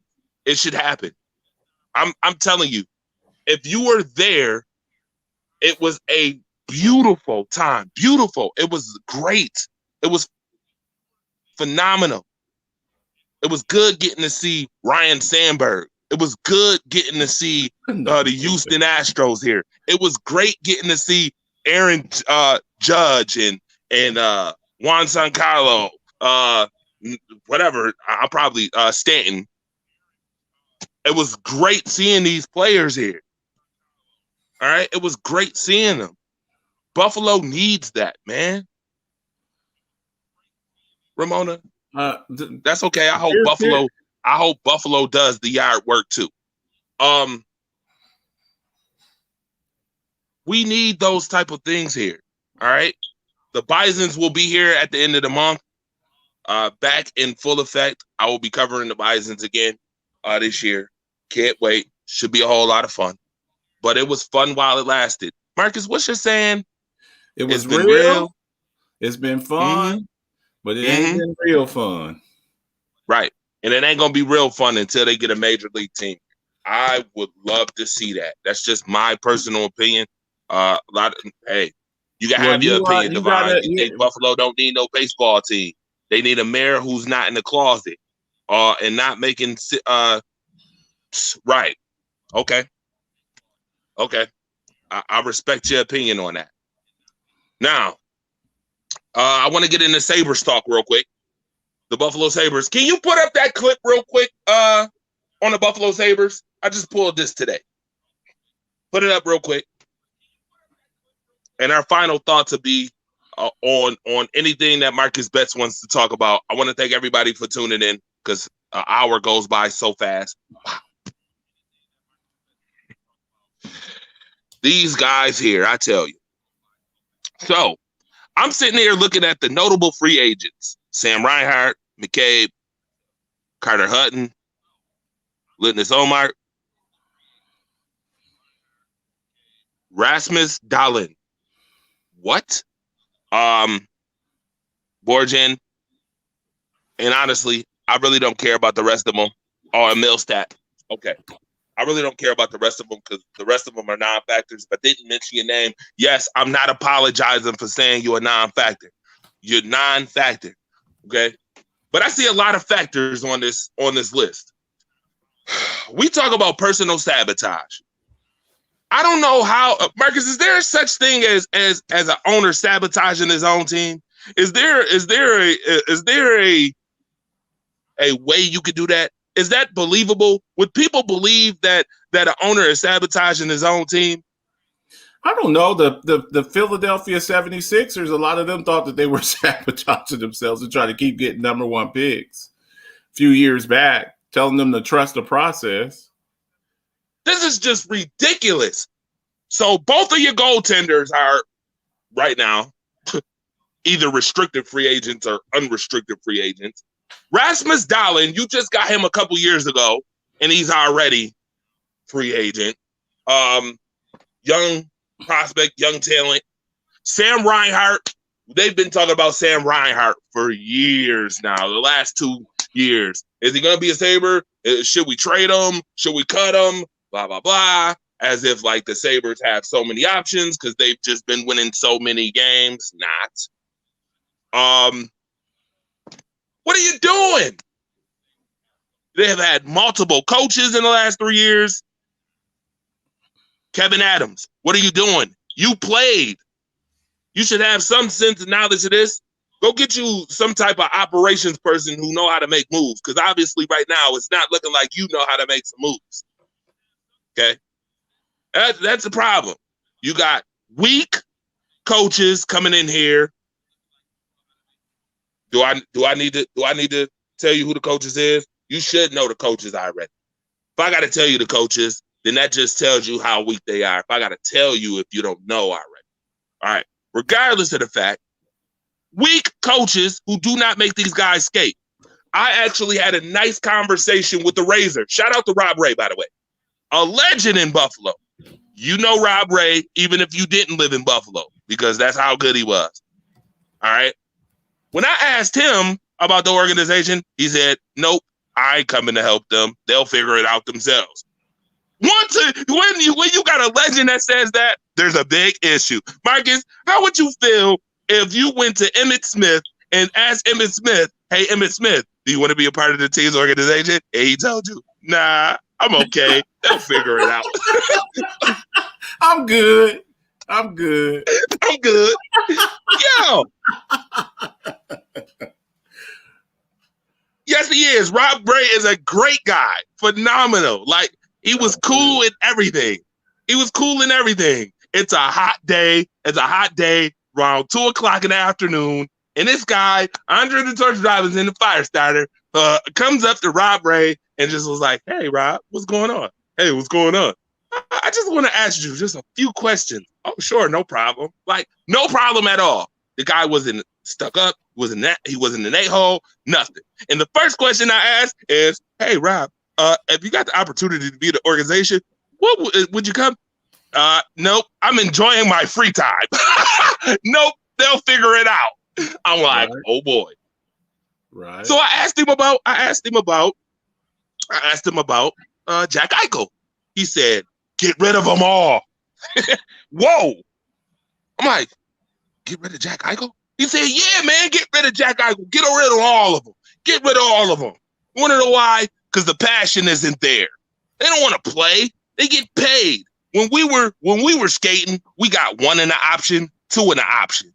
It should happen. I'm telling you, if you were there, it was a beautiful time. Beautiful. It was great. It was phenomenal. It was good getting to see Ryan Sandberg. It was good getting to see the Houston Astros here. It was great getting to see Aaron Judge and Juan Giancarlo, whatever. I'll probably Stanton. It was great seeing these players here. All right, it was great seeing them. Buffalo needs that, man. Ramona, that's okay. I hope Buffalo does the yard work too. We need those type of things here. All right. The Bisons will be here at the end of the month. Back in full effect. I will be covering the Bisons again this year. Can't wait. Should be a whole lot of fun. But it was fun while it lasted. Marcus, what's your saying? It was real. It's been fun, but it ain't been real fun. Right. And it ain't going to be real fun until they get a major league team. I would love to see that. That's just my personal opinion. Hey, you can have your opinion, Devon. You think Buffalo don't need no baseball team. They need a mayor who's not in the closet and not making right. Okay. I respect your opinion on that. Now, I want to get into Sabres talk real quick. The Buffalo Sabres. Can you put up that clip real quick on the Buffalo Sabres? I just pulled this today. Put it up real quick. And our final thoughts will be on anything that Marcus Betts wants to talk about. I want to thank everybody for tuning in because an hour goes by so fast. Wow. These guys here, I tell you. So, I'm sitting here looking at the notable free agents. Sam Reinhart, McCabe, Carter Hutton, Linus Omar, Rasmus Dahlin. What? Borgen. And honestly, I really don't care about the rest of them. Oh, Millstat. Okay. I really don't care about the rest of them because the rest of them are non-factors. If I didn't mention your name, yes, I'm not apologizing for saying you're a non-factor. You're non-factor, okay? But I see a lot of factors on this list. We talk about personal sabotage. I don't know how, Marcus. Is there such thing as an owner sabotaging his own team? Is there a way you could do that? Is that believable? Would people believe that an owner is sabotaging his own team? I don't know. The Philadelphia 76ers, a lot of them thought that they were sabotaging themselves and trying to keep getting number one picks a few years back, telling them to trust the process. This is just ridiculous. So both of your goaltenders are right now either restricted free agents or unrestricted free agents. Rasmus Dahlin, you just got him a couple years ago, and he's already free agent. Young prospect, young talent. Sam Reinhart, they've been talking about Sam Reinhart for years now, the last 2 years. Is he going to be a Sabre? Should we trade him? Should we cut him? Blah, blah, blah. As if, like, the Sabres have so many options because they've just been winning so many games. Not. What are you doing? They have had multiple coaches in the last 3 years. Kevin Adams, what are you doing? You played. You should have some sense of knowledge of this. Go get you some type of operations person who know how to make moves, because obviously right now it's not looking like you know how to make some moves. Okay? That's the problem. You got weak coaches coming in here. Do I need to tell you who the coaches is? You should know the coaches already. If I got to tell you the coaches, then that just tells you how weak they are. If I got to tell you if you don't know already. All right. Regardless of the fact, weak coaches who do not make these guys skate. I actually had a nice conversation with the Razor. Shout out to Rob Ray, by the way. A legend in Buffalo. You know Rob Ray, even if you didn't live in Buffalo, because that's how good he was. All right. When I asked him about the organization, he said, nope, I ain't coming to help them. They'll figure it out themselves. When you got a legend that says that, there's a big issue. Marcus, how would you feel if you went to Emmitt Smith and asked Emmitt Smith, hey, Emmitt Smith, do you want to be a part of the team's organization? And he told you, nah, I'm okay. They'll figure it out. I'm good. Yo. Yes, he is. Rob Ray is a great guy. Phenomenal. Like, he was cool in everything. It's a hot day. Around 2:00 in the afternoon. And this guy, Andre the Torch Robinson, the fire starter, comes up to Rob Ray and just was like, hey, Rob, what's going on? Hey, what's going on? I just want to ask you just a few questions. Oh, sure, no problem. Like, no problem at all. The guy wasn't stuck up. He wasn't an a-hole, nothing. And the first question I asked is, hey, Rob, if you got the opportunity to be the organization, what would you come? Nope, I'm enjoying my free time. Nope, they'll figure it out. I'm like, right. Oh boy. Right. So I asked him about Jack Eichel. He said, get rid of them all. Whoa. I'm like, get rid of Jack Eichel? He said, yeah, man, get rid of Jack Eichel. Get rid of all of them. Get rid of all of them. You want to know why? Because the passion isn't there. They don't want to play. They get paid. When we were skating, we got 1 in the option, 2 in the option.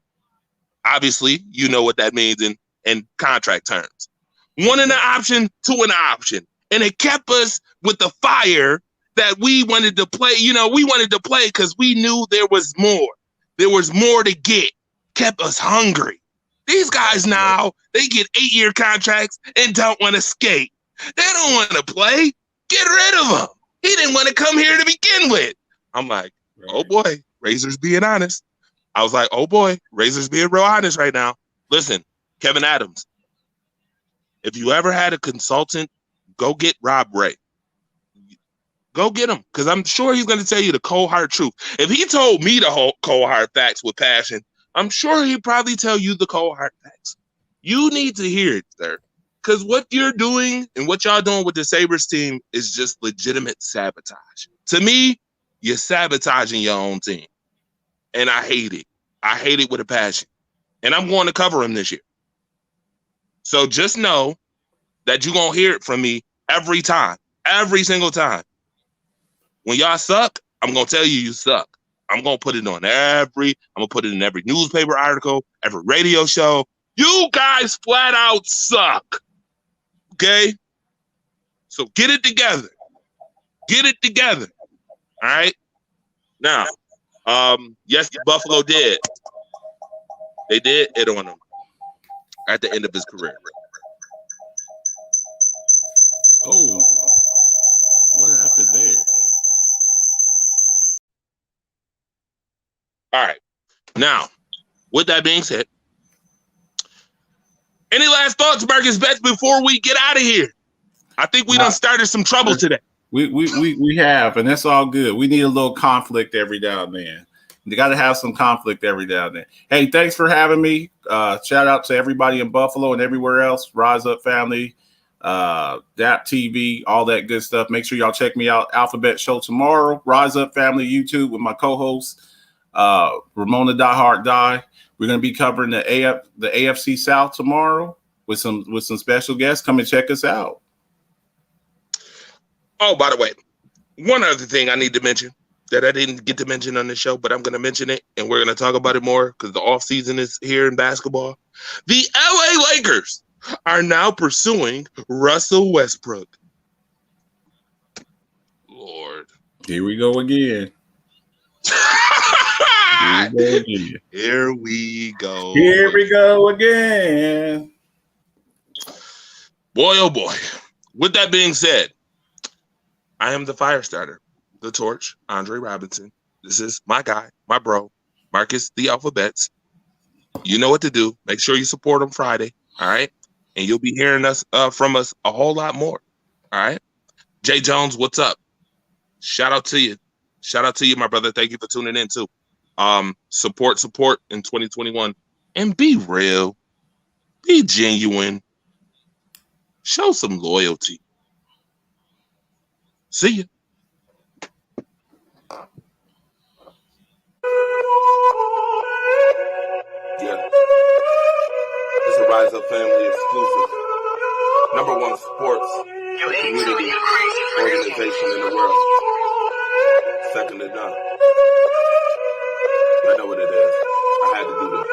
Obviously, you know what that means in contract terms. 1 in the option, 2 in the option. And it kept us with the fire that we wanted to play. You know, we wanted to play because we knew there was more. There was more to get. Kept us hungry. These guys now, they get 8-year contracts and don't want to skate. They don't want to play. Get rid of them. He didn't want to come here to begin with. I'm like, oh boy, Razor's being honest. I was like, oh boy, Razor's being real honest right now. Listen, Kevin Adams, if you ever had a consultant, go get Rob Ray. Go get him, because I'm sure he's going to tell you the cold hard truth. If he told me the whole cold hard facts with passion, I'm sure he'd probably tell you the cold hard facts. You need to hear it, sir. Because what you're doing and what y'all doing with the Sabres team is just legitimate sabotage. To me, you're sabotaging your own team. And I hate it. I hate it with a passion. And I'm going to cover him this year. So just know that you're going to hear it from me every time. Every single time. When y'all suck, I'm going to tell you suck. I'm going to put it on I'm going to put it in every newspaper article, every radio show. You guys flat out suck. Okay? So get it together. Get it together. All right? Now, yes, Buffalo did. They did it on him at the end of his career. Oh, what happened there? Now, with that being said, any last thoughts, Marcus Betts, before we get out of here? I think we done started some trouble today. We have, and that's all good. We need a little conflict every now and then. You got to have some conflict every now and then. Hey, thanks for having me. Shout out to everybody in Buffalo and everywhere else. Rise Up Family, DAPtv, all that good stuff. Make sure y'all check me out. Alphabet Show tomorrow. Rise Up Family YouTube with my co-host Ramona Die Hard Die. We're going to be covering the AFC South tomorrow with some special guests. Come and check us out. Oh, by the way, one other thing I need to mention that I didn't get to mention on the show, but I'm going to mention it, and we're going to talk about it more because the offseason is here in basketball. The LA Lakers are now pursuing Russell Westbrook. Lord. Here we go again. Here we go. Here we go again. Boy, oh boy. With that being said, I am the fire starter, the torch, Andre Robinson. This is my guy, my bro, Marcus the Alphabets. You know what to do. Make sure you support him Friday, all right? And you'll be hearing us from us a whole lot more, all right? Jay Jones, what's up? Shout out to you. Shout out to you, my brother. Thank you for tuning in, too. Support in 2021. And be real. Be genuine. Show some loyalty. See ya. Yeah. It's a Rise Up Family exclusive. #1 sports community organization in the world. Second to none. I know what it is. I had to do this.